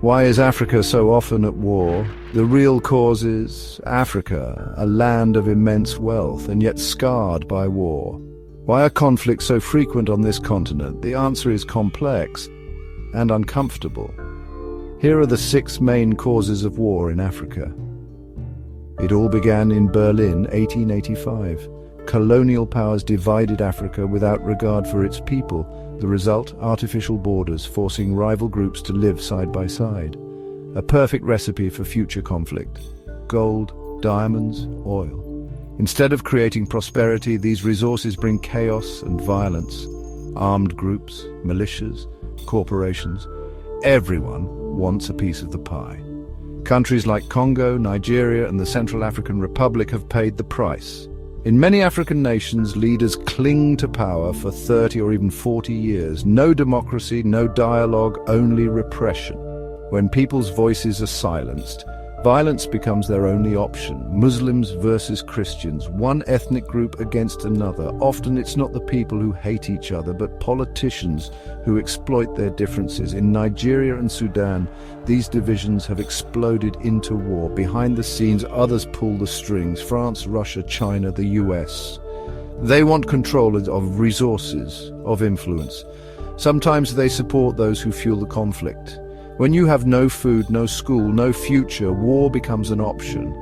Why is Africa so often at war? The real cause is Africa, a land of immense wealth and yet scarred by war. Why are conflicts so frequent on this continent? The answer is complex and uncomfortable. Here are the 6 main causes of war in Africa. It all began in Berlin, 1885. Colonial powers divided Africa without regard for its people. The result, artificial borders forcing rival groups to live side by side. A perfect recipe for future conflict. Gold, diamonds, oil. Instead of creating prosperity, these resources bring chaos and violence. Armed groups, militias, corporations. Everyone wants a piece of the pie. Countries like Congo, Nigeria, and the Central African Republic have paid the price. In many African nations, leaders cling to power for 30 or even 40 years. No democracy, no dialogue, only repression. When people's voices are silenced, violence becomes their only option. Muslims versus Christians, one ethnic group against another. Often it's not the people who hate each other, but politicians who exploit their differences. In Nigeria and Sudan, these divisions have exploded into war. Behind the scenes, others pull the strings. France, Russia, China, the US. They want control of resources, of influence. Sometimes they support those who fuel the conflict. When you have no food, no school, no future, war becomes an option.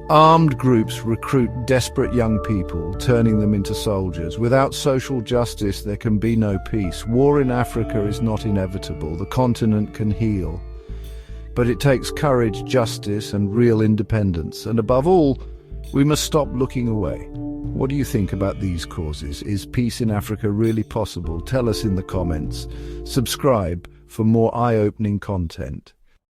Armed groups recruit desperate young people, turning them into soldiers. Without social justice, there can be no peace. War in Africa is not inevitable. The continent can heal. But it takes courage, justice, and real independence. And above all, we must stop looking away. What do you think about these causes? Is peace in Africa really possible? Tell us in the comments. Subscribe for more eye-opening content.